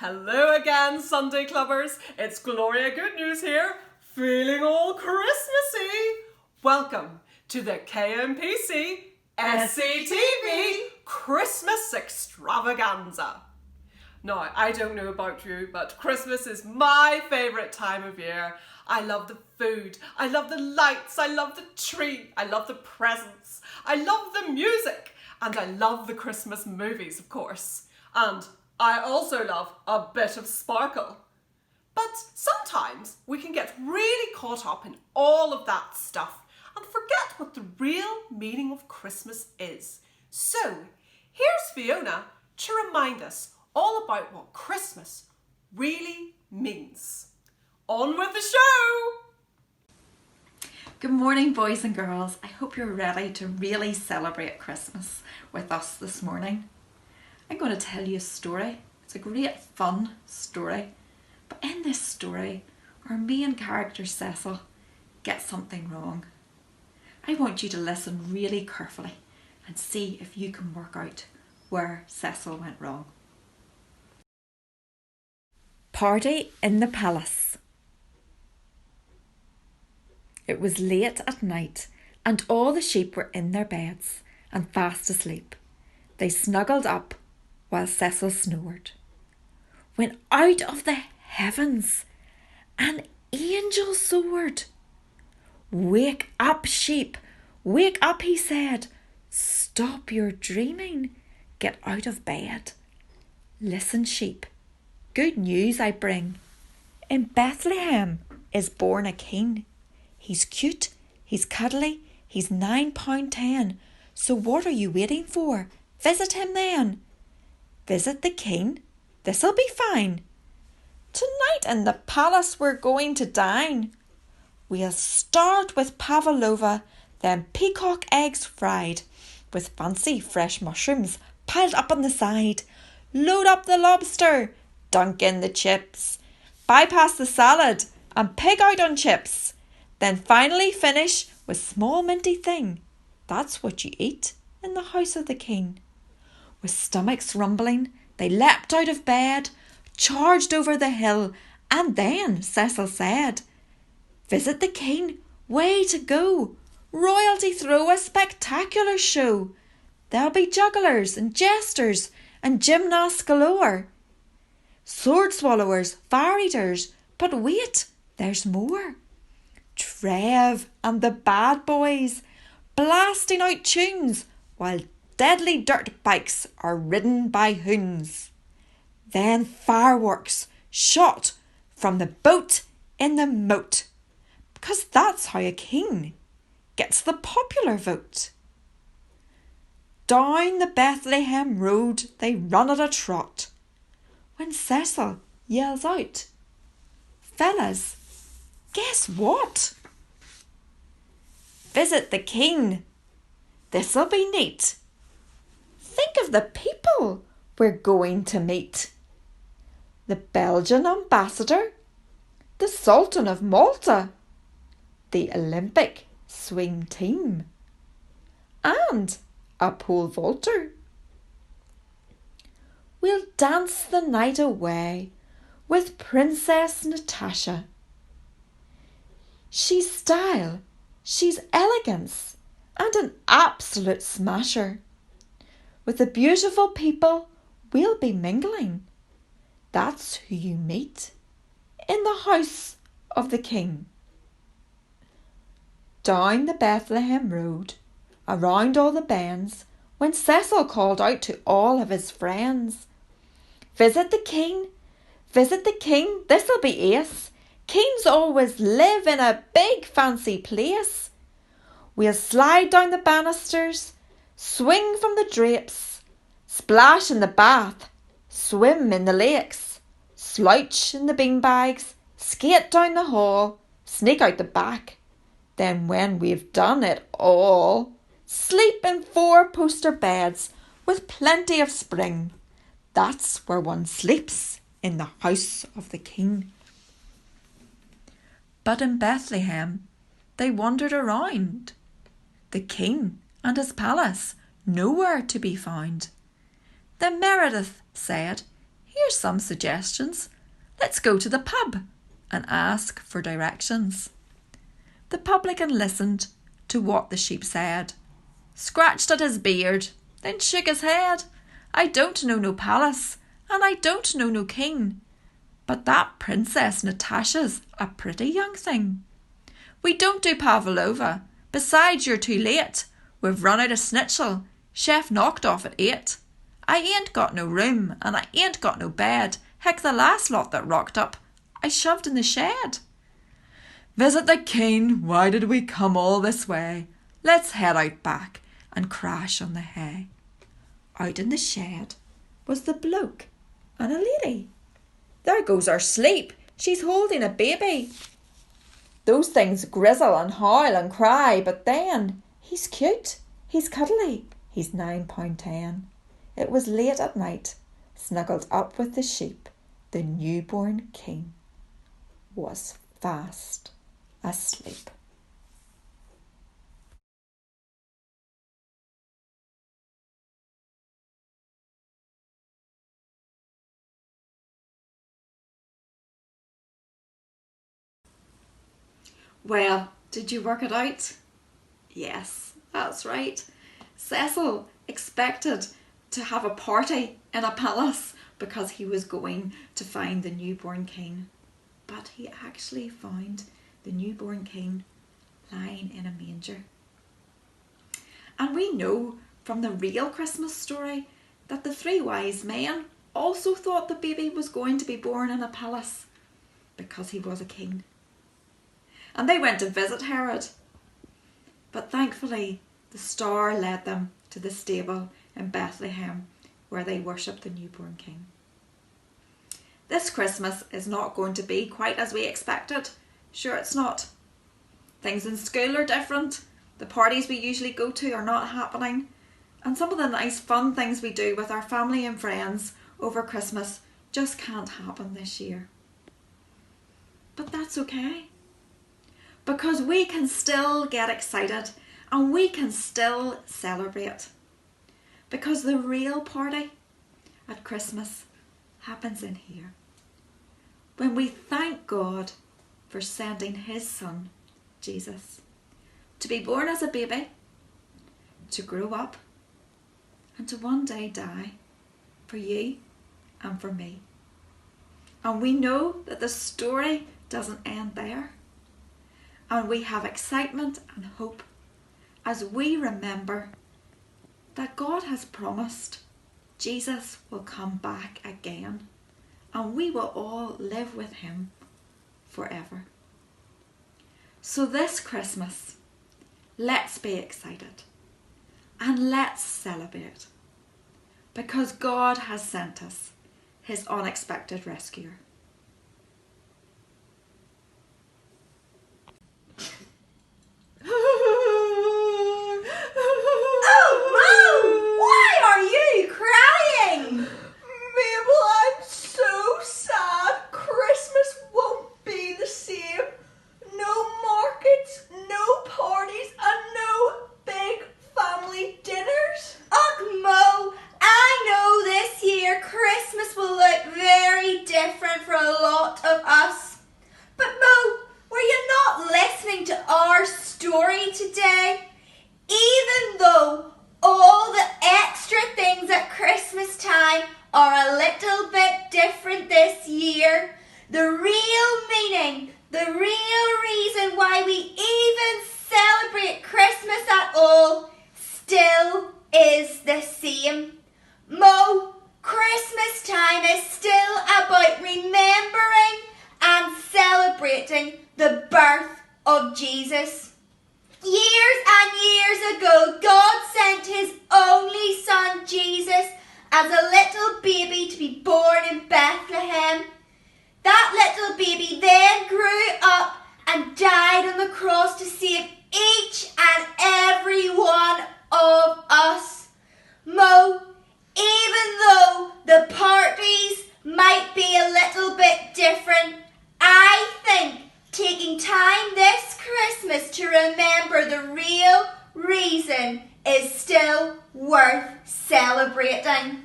Hello again, Sunday Clubbers. It's Gloria Good News here, feeling all Christmassy. Welcome to the KMPCSCTV Christmas Extravaganza. Now, I don't know about you, but Christmas is my favourite time of year. I love the food, I love the lights, I love the tree, I love the presents, I love the music, and I love the Christmas movies, of course. And I also love a bit of sparkle. But sometimes we can get really caught up in all of that stuff and forget what the real meaning of Christmas is. So here's Fiona to remind us all about what Christmas really means. On with the show! Good morning, boys and girls. I hope you're ready to really celebrate Christmas with us this morning. I'm going to tell you a story. It's a great fun story. But in this story, our main character Cecil gets something wrong. I want you to listen really carefully and see if you can work out where Cecil went wrong. Party in the palace. It was late at night and all the sheep were in their beds and fast asleep. They snuggled up while Cecil snored. When out of the heavens an angel soared. "Wake up, sheep, wake up," he said. "Stop your dreaming, get out of bed. Listen, sheep, good news I bring. In Bethlehem is born a king. He's cute, he's cuddly, he's 9 £10. So what are you waiting for? Visit him then. Visit the king, this'll be fine. Tonight in the palace we're going to dine. We'll start with pavlova, then peacock eggs fried, with fancy fresh mushrooms piled up on the side. Load up the lobster, dunk in the chips, bypass the salad and pig out on chips. Then finally finish with small minty thing. That's what you eat in the house of the king. With stomachs rumbling, they leapt out of bed, charged over the hill, and then Cecil said, "Visit the king, way to go. Royalty throw a spectacular show. There'll be jugglers and jesters and gymnasts galore. Sword swallowers, fire eaters, but wait, there's more. Trev and the bad boys blasting out tunes while deadly dirt bikes are ridden by hoons. Then fireworks shot from the boat in the moat, because that's how a king gets the popular vote." Down the Bethlehem road they run at a trot, when Cecil yells out, "Fellas, guess what? Visit the king, this'll be neat. Think of the people we're going to meet. The Belgian ambassador, the Sultan of Malta, the Olympic swim team, and a pole vaulter. We'll dance the night away with Princess Natasha. She's style, she's elegance, and an absolute smasher. With the beautiful people we'll be mingling. That's who you meet in the house of the king." Down the Bethlehem road, around all the bends, when Cecil called out to all of his friends, Visit the king, this'll be ace. Kings always live in a big fancy place. We'll slide down the banisters, swing from the drapes, splash in the bath, swim in the lakes, slouch in the beanbags, skate down the hall, sneak out the back. Then when we've done it all, sleep in 4-poster beds with plenty of spring. That's where one sleeps in the house of the king." But in Bethlehem they wandered around. The king and his palace nowhere to be found. Then Meredith said Here's some suggestions. Let's go to the pub and ask for directions. The publican listened to what the sheep said, scratched at his beard, then shook his head. I don't know no palace, and I don't know no king, but that Princess Natasha's a pretty young thing. We don't do pavlova, besides you're too late. We've run out of schnitzel, chef knocked off at 8. I ain't got no room, and I ain't got no bed. Heck, the last lot that rocked up, I shoved in the shed. Visit the king, why did we come all this way? Let's head out back and crash on the hay. Out in the shed was the bloke and a lady. There goes her sleep, she's holding a baby. Those things grizzle and howl and cry, but then he's cute, he's cuddly, he's £9.10. It was late at night, snuggled up with the sheep. The newborn king was fast asleep. Well, did you work it out? Yes, that's right. Cecil expected to have a party in a palace because he was going to find the newborn king. But he actually found the newborn king lying in a manger. And we know from the real Christmas story that the 3 wise men also thought the baby was going to be born in a palace because he was a king. And they went to visit Herod. But thankfully, the star led them to the stable in Bethlehem where they worshipped the newborn king. This Christmas is not going to be quite as we expected. Sure, it's not. Things in school are different. The parties we usually go to are not happening. And some of the nice fun things we do with our family and friends over Christmas just can't happen this year. But that's okay. Because we can still get excited and we can still celebrate. Because the real party at Christmas happens in here. When we thank God for sending his son, Jesus, to be born as a baby, to grow up, and to one day die for you and for me. And we know that the story doesn't end there. And we have excitement and hope as we remember that God has promised Jesus will come back again and we will all live with him forever. So this Christmas, let's be excited and let's celebrate because God has sent us his unexpected rescuer. Today, even though all the extra things at Christmas time are a little bit different this year, the real meaning, the real reason why we even celebrate Christmas at all still is the same. Mo, Christmas time is still about remembering and celebrating the birth of Jesus. Years and years ago, God sent his only son Jesus as a little baby to be born in Bethlehem. That little baby then grew up and died on the cross to save each and every one of us. Mo, even though the parties might be a little bit different, I think taking time this Christmas to remember the real reason is still worth celebrating.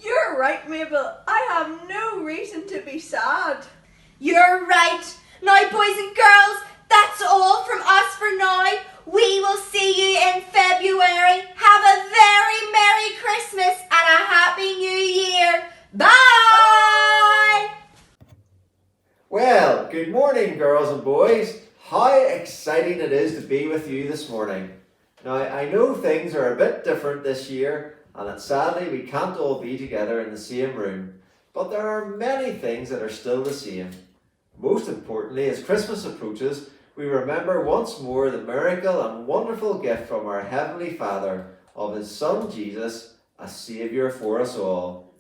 You're right, Mabel. I have no reason to be sad. You're right. Now, boys and girls, that's all from us for now. We will see you in February. Have a very Merry Christmas and a Happy New Year. Bye! Well, good morning, girls and boys. How exciting it is to be with you this morning. Now, I know things are a bit different this year, and that sadly we can't all be together in the same room, but there are many things that are still the same. Most importantly, as Christmas approaches, we remember once more the miracle and wonderful gift from our Heavenly Father of His Son Jesus, a Saviour for us all.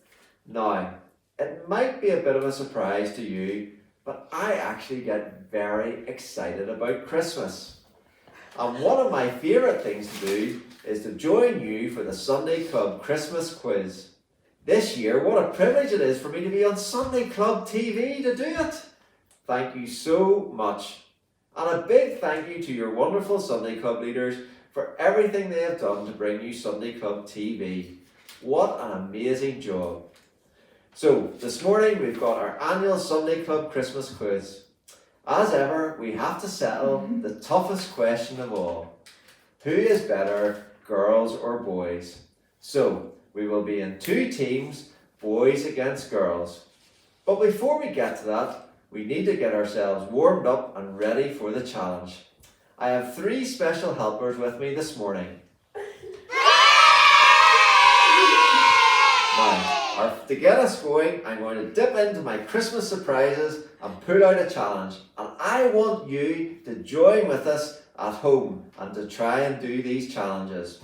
Now, it might be a bit of a surprise to you, but I actually get very excited about Christmas. And one of my favourite things to do is to join you for the Sunday Club Christmas quiz. This year, what a privilege it is for me to be on Sunday Club TV to do it. Thank you so much. And a big thank you to your wonderful Sunday Club leaders for everything they have done to bring you Sunday Club TV. What an amazing job. So, this morning we've got our annual Sunday Club Christmas quiz. As ever, we have to settle the toughest question of all. Who is better, girls or boys? So, we will be in two teams, boys against girls. But before we get to that, we need to get ourselves warmed up and ready for the challenge. I have three special helpers with me this morning. Now, to get us going, I'm going to dip into my Christmas surprises and pull out a challenge. And I want you to join with us at home and to try and do these challenges.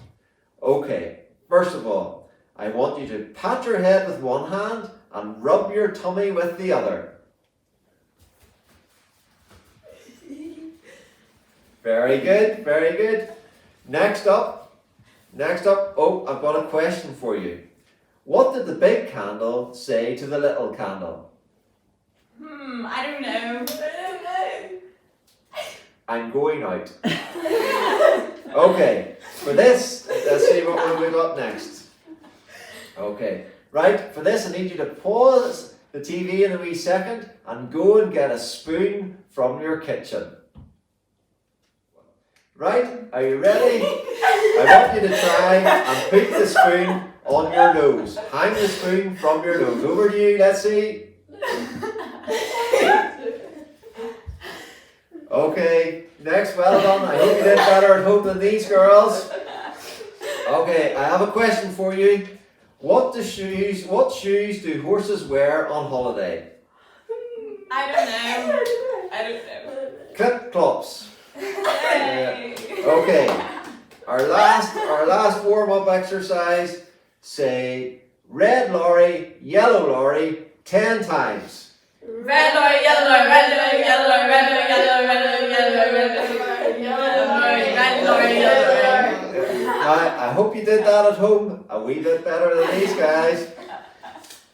Okay, first of all, I want you to pat your head with one hand and rub your tummy with the other. Very good, very good. Next up, oh, I've got a question for you. What did the big candle say to the little candle? I don't know. I'm going out. Okay, for this, let's see what we got next. Okay, right, for this I need you to pause the TV in a wee second and go and get a spoon from your kitchen. Right, are you ready? I want you to try and put the spoon on your nose. Hang the spoon from your nose. Over to you, let's see. Okay, next, well done. I hope you did better at home than these girls. Okay, I have a question for you. What shoes do horses wear on holiday? I don't know. Clip-clops. Okay, our last warm-up exercise. Say red lorry, yellow lorry 10 times. Red lorry, yellow lorry, red lorry, yellow lorry, red lorry, yellow lorry, red lorry, yellow lorry, yellow lorry, red lorry, yellow lorry. I hope you did that at home a wee bit better than these guys.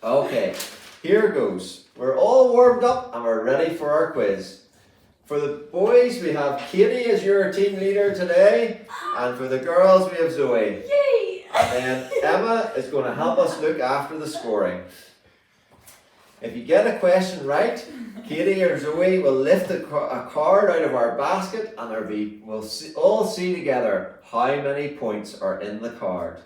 Okay, here goes. We're all warmed up and we're ready for our quiz. For the boys, we have Katie as your team leader today, and for the girls, we have Zoe. Yay! And then Emma is going to help us look after the scoring. If you get a question right, Katie or Zoe will lift a card out of our basket and we'll all see together how many points are in the card.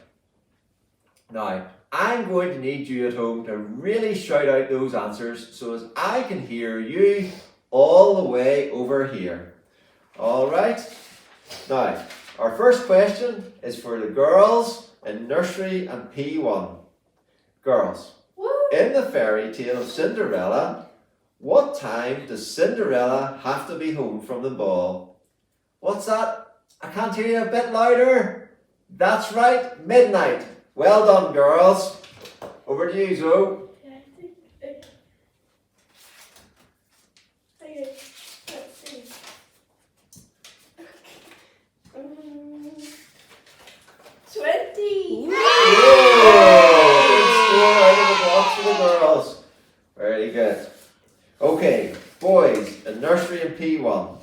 Now, I'm going to need you at home to really shout out those answers so as I can hear you all the way over here. Alright? Now, our first question is for the girls in nursery and P1. Girls, in the fairy tale of Cinderella, what time does Cinderella have to be home from the ball? What's that? I can't hear you a bit louder. That's right, midnight. Well done, girls. Over to you, Zoe. Let's see. 20. Whoa! Good score out of the box for the girls. Very good. Okay, boys in nursery and P1.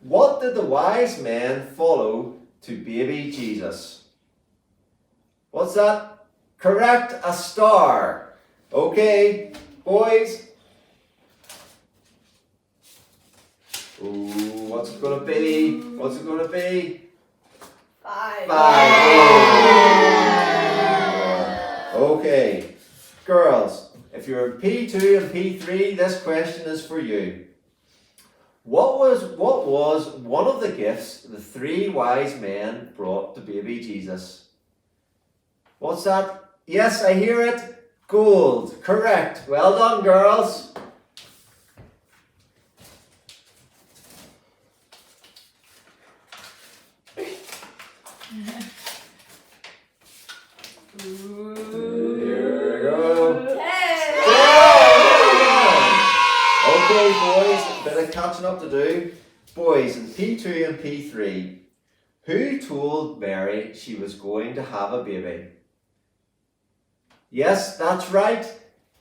What did the wise men follow to baby Jesus? What's that? Correct, a star. Okay, boys. Ooh, what's it gonna be? What's it gonna be? 5. 5. Okay, girls, if you're in P2 and P3, this question is for you. What was one of the gifts the 3 wise men brought to baby Jesus? What's that? Yes, I hear it. Gold. Correct. Well done, girls. Here we go. 10. Okay, boys, a bit of catching up to do. Boys in P2 and P3, who told Mary she was going to have a baby? Yes, that's right,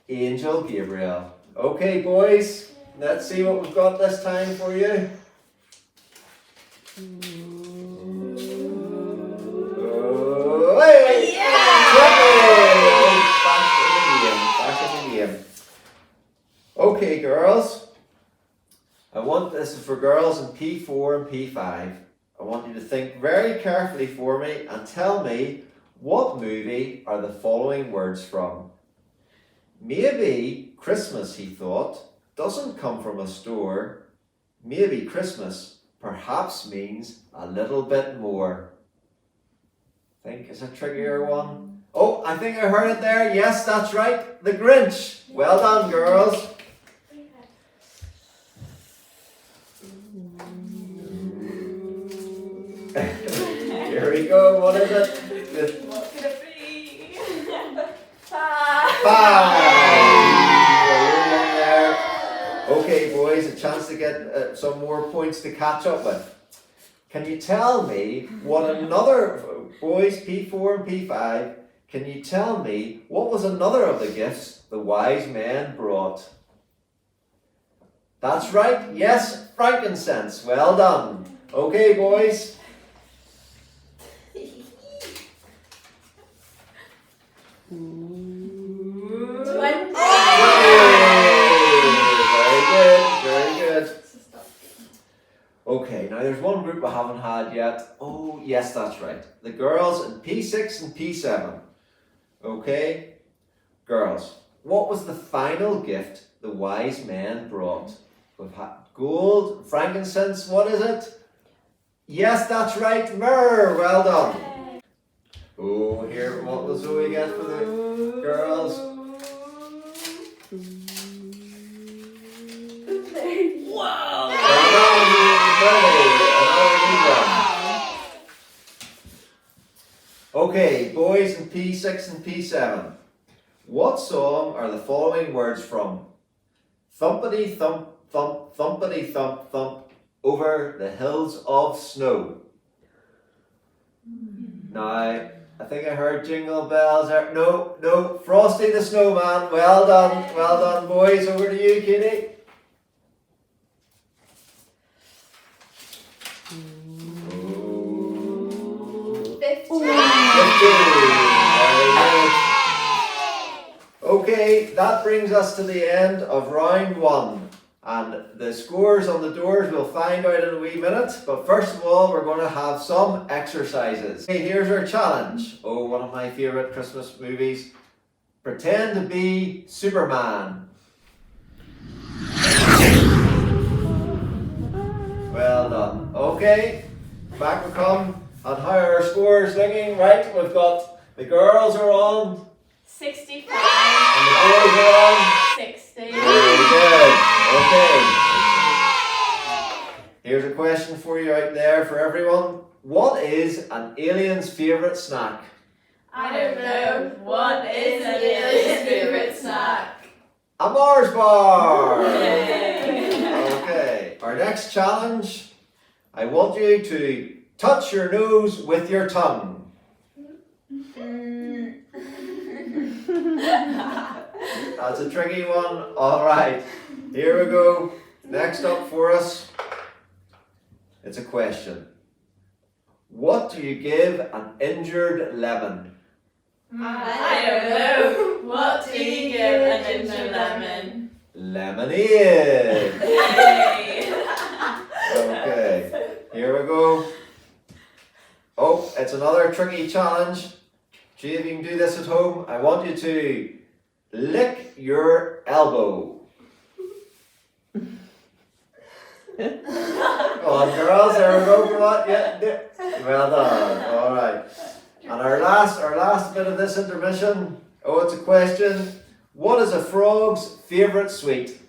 Angel Gabriel. Okay, boys, let's see what we've got this time for you. Oh, hey! Back in the game. Okay, girls. This is for girls in P4 and P5. I want you to think very carefully for me and tell me what movie are the following words from. Maybe Christmas, he thought, doesn't come from a store. Maybe Christmas perhaps means a little bit more. Think it's a trickier one. Oh, I think I heard it there. Yes, that's right. The Grinch. Well done, girls. Here we go. What is it? What could it be? 5. 5. There. Okay, boys, a chance to get some more points to catch up with. Can you tell me what another, boys, P4 and P5, can you tell me what was another of the gifts the wise men brought? That's right, yes, frankincense. Well done. Okay, boys. 20. Very good. Okay, now there's one group we haven't had yet. Oh, yes, that's right. The girls in P6 and P7. Okay, girls, what was the final gift the wise men brought? We've had gold, frankincense, what is it? Yes, that's right, myrrh. Well done. Oh, here, what was we get for the girls? Wow. Well done, another good one. Okay, boys in P6 and P7. What song are the following words from? Thumpity thump thump, thumpity thump thump, over the hills of snow. Now, I think I heard jingle bells there. No, Frosty the Snowman. Well done, boys. Over to you, Katie. 15. Okay, that brings us to the end of round 1. And the scores on the doors we'll find out in a wee minute. But first of all, we're going to have some exercises. Okay, here's our challenge. Oh, one of my favourite Christmas movies. Pretend to be Superman. Well done. Okay, back we come. And how are our scores looking? Right, we've got the girls are on. 65. And the boys are on. 60. Very good. Okay. Here's a question for you out there for everyone. What is an alien's favourite snack? I don't know. What is an alien's favourite snack? A Mars bar! Yay. Okay. Our next challenge. I want you to touch your nose with your tongue. That's a tricky one. Alright, here we go. Next up for us, it's a question. What do you give an injured lemon? I don't know. What do you give a ginger lemon? Lemonade. Yay! Okay, here we go. Oh, it's another tricky challenge. See if you can do this at home. I want you to lick your elbow. Come on, girls, there we go. Come on, yeah. Well done. All right. And our last bit of this intermission. Oh, it's a question. What is a frog's favourite sweet?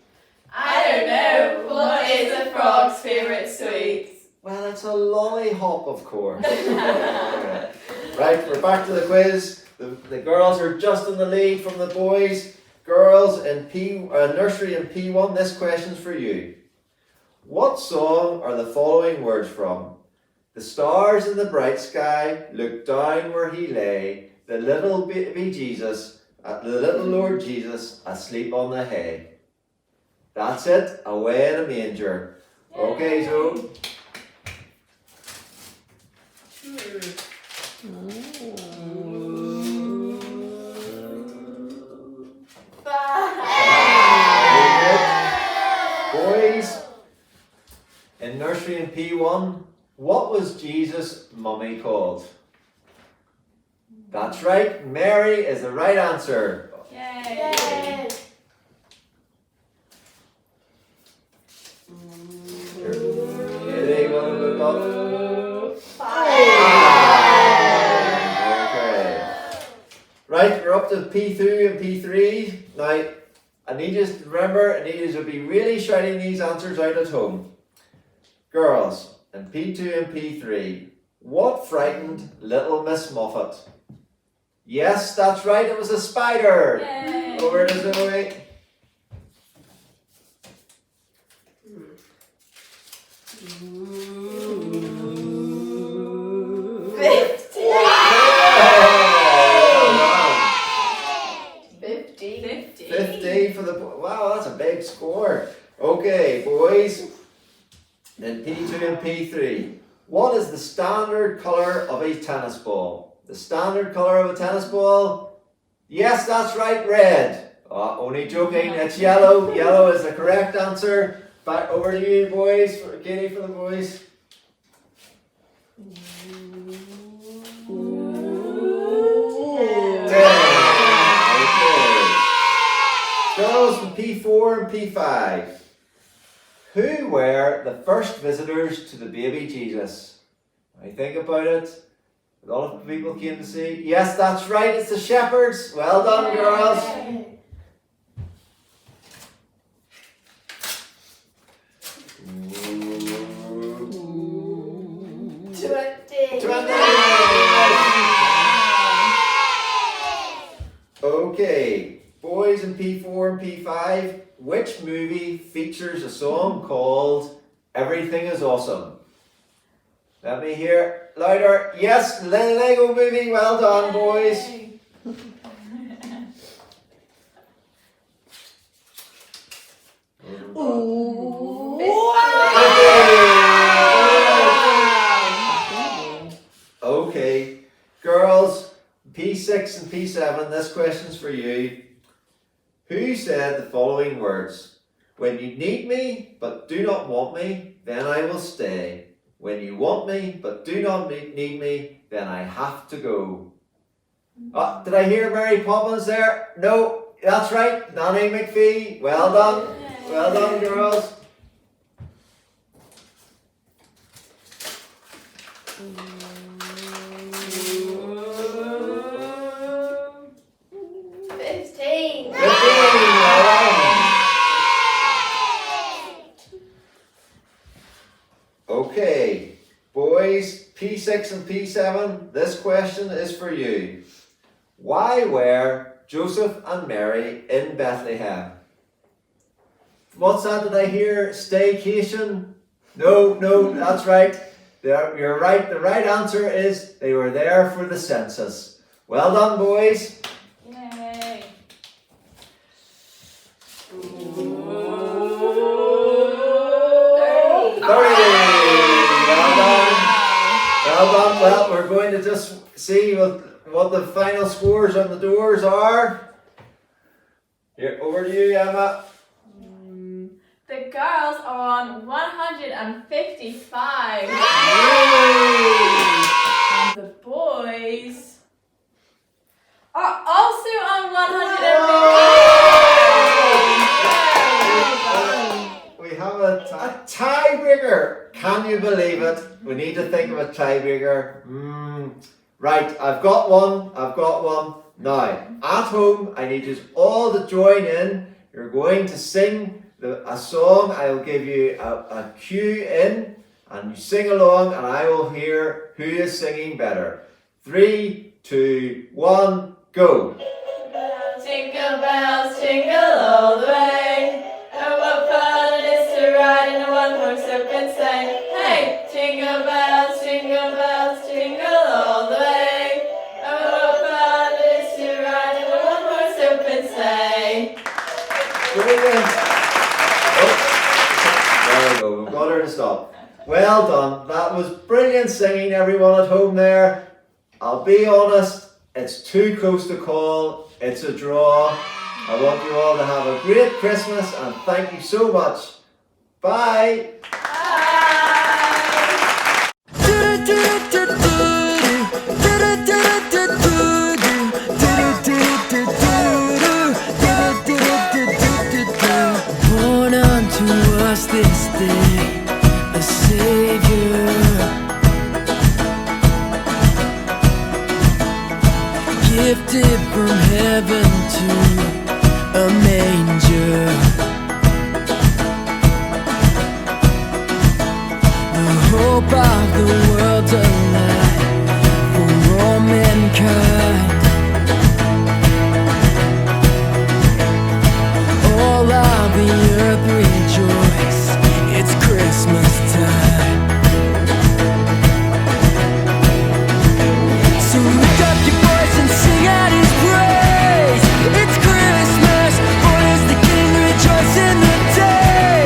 I don't know. What is a frog's favourite sweet? Well, it's a lollipop, of course. Okay. Right, we're back to the quiz. The girls are just in the lead from the boys. Girls in nursery and P1, this question's for you. What song are the following words from? The stars in the bright sky looked down where he lay. The little baby Jesus, the little Lord Jesus, asleep on the hay. That's it. Away in a manger. Okay, so. Boys, in nursery and P1, what was Jesus' mummy called? That's right, Mary is the right answer. Yay! Okay. Right, we're up to P2 and P3. Now, I need you to remember, I need you to be really shouting these answers out at home. Girls, in P2 and P3, what frightened little Miss Moffat? Yes, that's right, it was a spider. Yay. Over to Zoe. Wow, that's a big score. Okay, boys. Then P2 and P3. What is the standard colour of a tennis ball? The standard colour of a tennis ball? Yes, that's right, red. Only joking, it's yellow. Yellow is the correct answer. Back over to you, boys. Katie for the boys. Girls in P4 and P5. Who were the first visitors to the baby Jesus? I think about it. A lot of people came to see. Yes, that's right, it's the shepherds. Well done, girls. 20. Okay, boys in P4 and P5, which movie features a song called Everything is Awesome? Let me hear louder. Yes, Lego movie. Well done, boys. Okay, girls, P6 and P7, this question's for you. Who said the following words? When you need me, but do not want me, then I will stay. When you want me, but do not need me, then I have to go. Did I hear Mary Poppins there? No, that's right, Nanny McPhee. Well done. Well done, girls. Okay, boys, P6 and P7, this question is for you. Why were Joseph and Mary in Bethlehem? What's that? Did I hear staycation? No, that's right. You're right. The right answer is they were there for the census. Well done, boys. Yay! 30. Well done. Well, we're going to just see. what the final scores on the doors are. Here, over to you, Emma. The girls are on 155. And the boys are also on 155. We have a tiebreaker. Can you believe it? We need to think of a tiebreaker. Right, I've got one. Now, at home, I need you all to join in. You're going to sing a song. I'll give you a cue in, and you sing along, and I will hear who is singing better. 3, 2, 1, go. Jingle bells, jingle all the way. Oh, what fun it is to ride in a one-horse open sleigh. Hey! Jingle bells, jingle all the way. Oh, what fun it is to ride in a one-horse open sleigh. Brilliant. Oh, there we go. We've got her to stop. Well done. That was brilliant singing, everyone at home there. I'll be honest, it's too close to call. It's a draw. I want you all to have a great Christmas and thank you so much. Bye. Born unto us this day a Savior, gifted from heaven to a manger. The hope of the world's alive for all mankind. All of the earth rejoice, it's Christmas time. So lift up your voice and sing out His praise. It's Christmas, for is the King, rejoice in the day.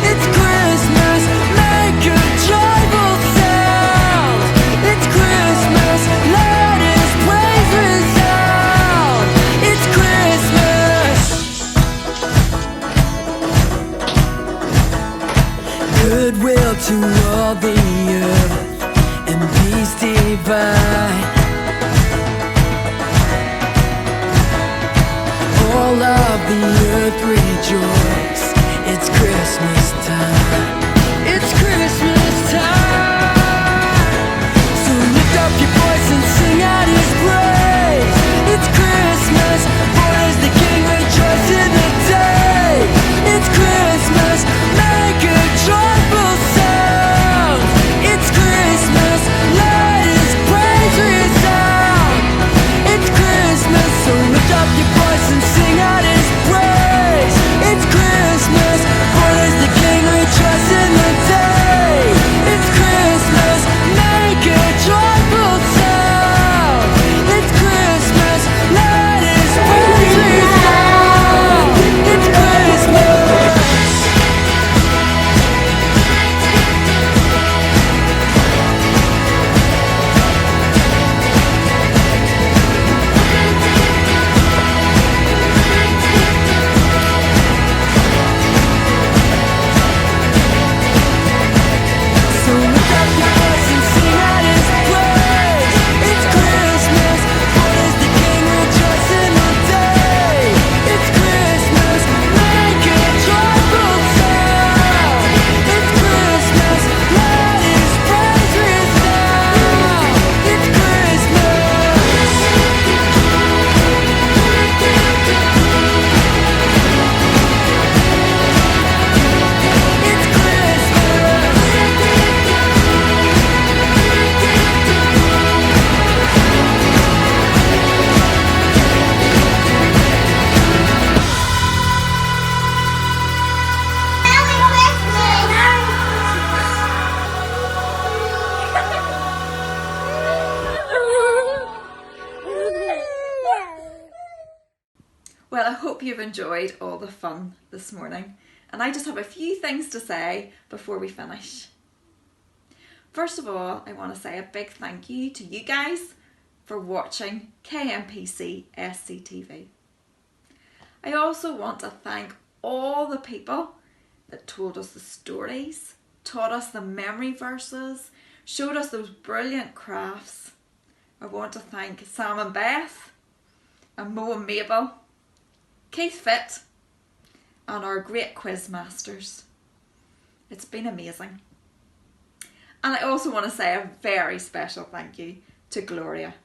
It's Christmas, make a joyful sound. It's Christmas, let His praise resound. It's Christmas. Goodwill to all the earth and peace divine. All of the earth rejoice. It's Christmas time. It's Christmas time. So lift up your voice and sing out His praise. It's Christmas, for is the King, rejoice in the day. It's Christmas, make a joyful sound. It's Christmas, let His praise resound. It's Christmas, so lift up your voice and sing out His praise. It's Christmas, for is the King, rejoice in the day. It's Christmas, make a joyful sound. It's Christmas, let His praise resound. It's Christmas. So lift up your voice and sing out His praise. It's Christmas, for is the King, rejoice in the day. It's Christmas, make a joyful sound. It's Christmas, let His praise resound. It's Christmas. It's Well, I hope you've enjoyed all the fun this morning, and I just have a few things to say before we finish. First of all, I want to say a big thank you to you guys for watching KMPCSCTV. I also want to thank all the people that told us the stories, taught us the memory verses, showed us those brilliant crafts. I want to thank Sam and Beth, and Mo and Mabel, Keith Fitt, and our great quiz masters. It's been amazing. And I also want to say a very special thank you to Gloria.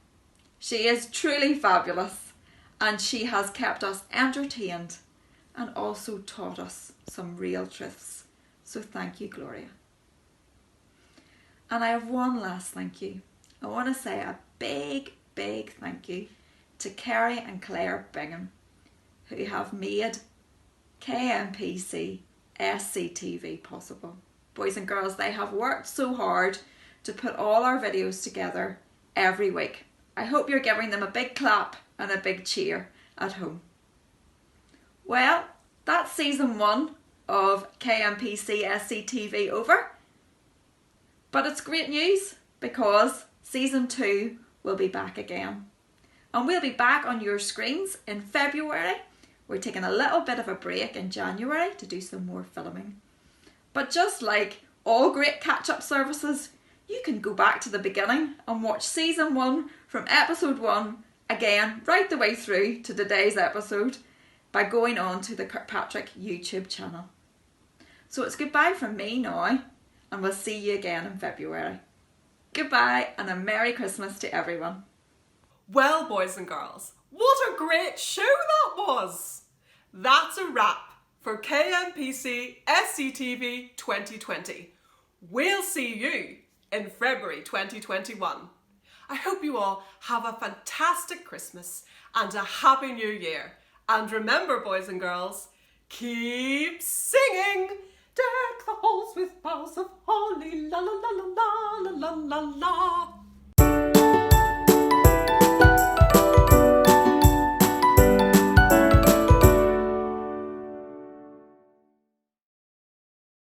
She is truly fabulous, and she has kept us entertained and also taught us some real truths. So thank you, Gloria. And I have one last thank you. I want to say a big thank you to Kerry and Claire Bingham, who have made KMPCSCTV possible. Boys and girls, they have worked so hard to put all our videos together every week. I hope you're giving them a big clap and a big cheer at home. Well, that's season 1 of KMPCSCTV over. But it's great news because season 2 will be back again. And we'll be back on your screens in February. We're taking a little bit of a break in January to do some more filming. But just like all great catch-up services, you can go back to the beginning and watch season 1 from episode 1 again right the way through to today's episode by going on to the Kirkpatrick YouTube channel. So it's goodbye from me now, and we'll see you again in February. Goodbye and a Merry Christmas to everyone. Well, boys and girls, what a great show that was! That's a wrap for KMPC SCTV 2020. We'll see you in February 2021. I hope you all have a fantastic Christmas and a Happy New Year. And remember, boys and girls, keep singing! Deck the halls with boughs of holly, la la la la la la la la la.